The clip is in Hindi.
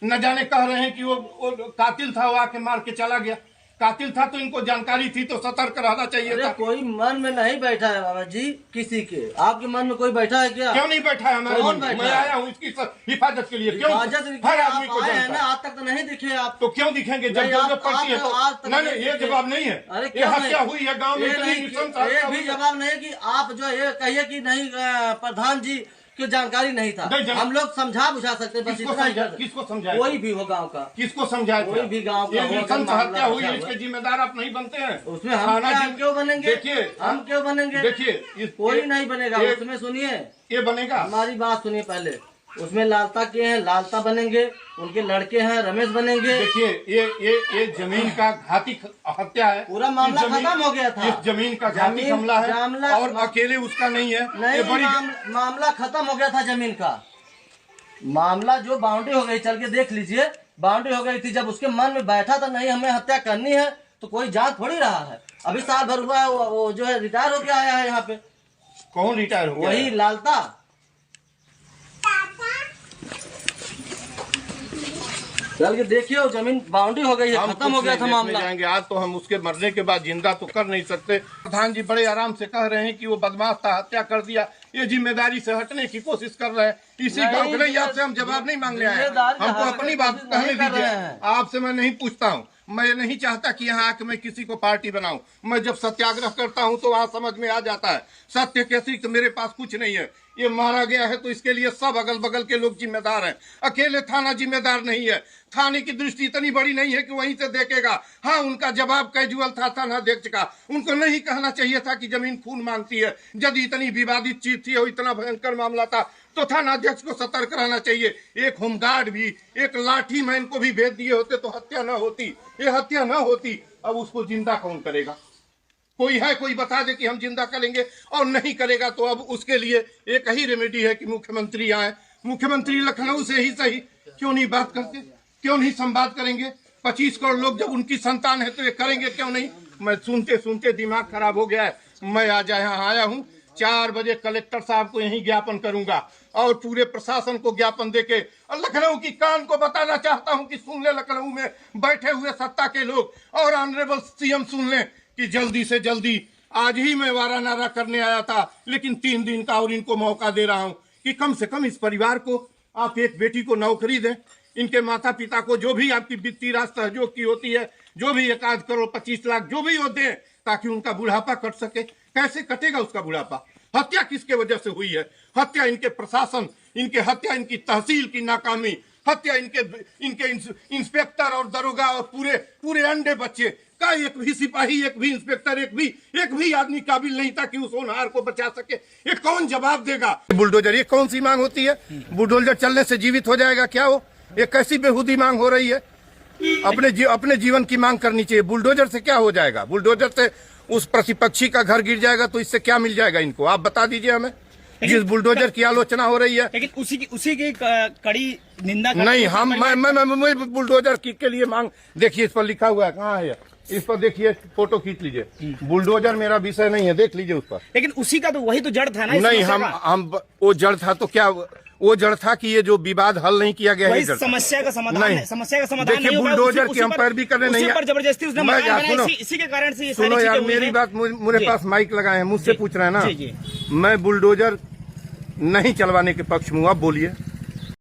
न जाने कह रहे हैं कि वो कातिल था, वो आके मार के चला गया। कातिल था तो इनको जानकारी थी, तो सतर्क रहना चाहिए था। कोई मन में नहीं बैठा है बाबा जी किसी के, आपके मन में कोई बैठा है क्या? क्यों नहीं बैठा है हमारे मन में? मैं आया हूँ इसकी हिफाजत के लिए। क्यों? हर आदमी को जानता है। आज तक तो नहीं दिखे आप, तो क्यों दिखेंगे जब जरूरत पड़ती है तो? नहीं, ये जवाब नहीं है। ये हत्या हुई है गाँव में, ये भी जवाब नहीं कि आप जो ये कहिए कि नहीं प्रधान जी की जानकारी नहीं था। हम लोग समझा बुझा सकते, बस इतना ही। किसको समझाए? कोई भी हो गांव का, किसको समझाए? कोई भी गांव का हत्या हुई है, इसके जिम्मेदार आप नहीं बनते हैं। उसमें हम क्यों बनेंगे? देखिए, हम क्यों बनेंगे? देखिए, कोई नहीं बनेगा उसमें। सुनिए, ये बनेगा। हमारी बात सुनिए पहले। उसमें लालता के हैं, लालता बनेंगे, उनके लड़के हैं रमेश बनेंगे। देखिए, ये जमीन का घाती हत्या है। पूरा मामला खत्म हो गया था। इस जमीन का घाती हमला है और अकेले उसका नहीं है। नहीं, मामला खत्म हो गया था जमीन का। मामला जो बाउंड्री हो गई, चल के देख लीजिए, बाउंड्री हो गई थी। जब उसके मन में बैठा था नहीं हमें हत्या करनी है, तो कोई जान थोड़ी रहा है। अभी साल भर हुआ है, वो जो है रिटायर होके आया है यहाँ पे। कौन रिटायर हो गया? वही लालता। चल के देखिए, जमीन बाउंड्री हो गई है, खत्म हो गया था मामला। जाएंगे आज तो हम उसके मरने के बाद जिंदा तो कर नहीं सकते। प्रधान जी बड़े आराम से कह रहे हैं कि वो बदमाश था, हत्या कर दिया। ये जिम्मेदारी से हटने की कोशिश कर रहे हैं। इसी गाँव के लिए आपसे हम जवाब नहीं मांगने आए, हमको अपनी बात कहने दीजिए। आपसे मैं नहीं पूछता हूँ, मैं नहीं चाहता कि यहाँ आके मैं किसी को पार्टी बनाऊं। मैं जब सत्याग्रह करता हूँ तो वहाँ समझ में आ जाता है सत्य के अतिरिक्त मेरे पास कुछ नहीं है। ये मारा गया है तो इसके लिए सब अगल बगल के लोग जिम्मेदार हैं, अकेले थाना जिम्मेदार नहीं है। थाने की दृष्टि इतनी बड़ी नहीं है कि वहीं से देखेगा। हाँ, उनका जवाब कैजुअल था थानाध्यक्ष का। उनको नहीं कहना चाहिए था कि जमीन खून मांगती है। यदि इतनी विवादित चीज थी और इतना भयंकर मामला था तो थानाध्यक्ष को सतर्क रहना चाहिए। एक होमगार्ड भी, एक लाठी मैन को भी भेज दिए होते तो हत्या न होती, ये हत्या न होती। अब उसको जिंदा कौन करेगा? कोई है, कोई बता दे कि हम जिंदा करेंगे, और नहीं करेगा तो अब उसके लिए एक ही रेमेडी है कि मुख्यमंत्री आए। मुख्यमंत्री लखनऊ से ही सही, क्यों नहीं बात करते, क्यों नहीं संवाद करेंगे? 25 करोड़ लोग जब उनकी संतान है तो ये करेंगे क्यों नहीं? मैं सुनते सुनते दिमाग खराब हो गया है। मैं आज यहाँ आया हूँ, 4 बजे कलेक्टर साहब को यही ज्ञापन करूंगा और पूरे प्रशासन को ज्ञापन देके और लखनऊ की कान को बताना चाहता हूं कि सुन ले, लखनऊ में बैठे हुए सत्ता के लोग और ऑनरेबल सीएम सुन लें कि जल्दी से जल्दी, आज ही मैं वारा नारा करने आया था लेकिन 3 दिन का और इनको मौका दे रहा हूं कि कम से कम इस परिवार को आप एक बेटी को नौकरी दें। इनके माता पिता को जो भी आपकी वित्तीय राशि सहयोग की होती है, जो भी 1 करोड़ 25 लाख जो भी वो दें, ताकि उनका बुढ़ापा कट सके। कैसे कटेगा उसका बुढ़ापा? हत्या किसके वजह से हुई है? हत्या इनके प्रशासन, इनके हत्या इनकी तहसील की नाकामी, हत्या इनके इंस्पेक्टर और दरोगा और पूरे अंडे बच्चे का एक भी सिपाही, एक भी इंस्पेक्टर, एक भी आदमी काबिल नहीं था कि उस होनहार को बचा सके। ये कौन जवाब देगा? बुलडोजर, ये कौन सी मांग होती है? बुलडोजर चलने से जीवित हो जाएगा क्या वो? ये कैसी बेहूदी मांग हो रही है? अपने जीवन की मांग करनी चाहिए। बुलडोजर से क्या हो जाएगा? बुलडोजर से उस प्रतिपक्षी का घर गिर जाएगा तो इससे क्या मिल जाएगा इनको? आप बता दीजिए हमें। जिस बुलडोजर की आलोचना हो रही है, लेकिन उसी की कड़ी निंदा नहीं। मैं बुलडोजर के लिए मांग, देखिए इस पर लिखा हुआ है, कहाँ है इस पर? देखिए, फोटो खींच लीजिए। बुलडोजर मेरा विषय नहीं है, देख लीजिए उस पर। लेकिन उसी का तो वही तो जड़ था ना? नहीं, हम वो जड़ था तो क्या वो जड़ था कि ये जो विवाद हल नहीं किया गया है, समस्या का समाधान नहीं। समस्या का समाधान देखिए, बुलडोजर की हम पैरवी करने नहीं है, जबरदस्ती इसी के कारण से। सुनो यार, मेरी बात, मेरे पास माइक लगाए हैं, मुझसे पूछ रहे हैं ना। मैं बुलडोजर नहीं चलवाने के पक्ष में हूँ, आप बोलिए।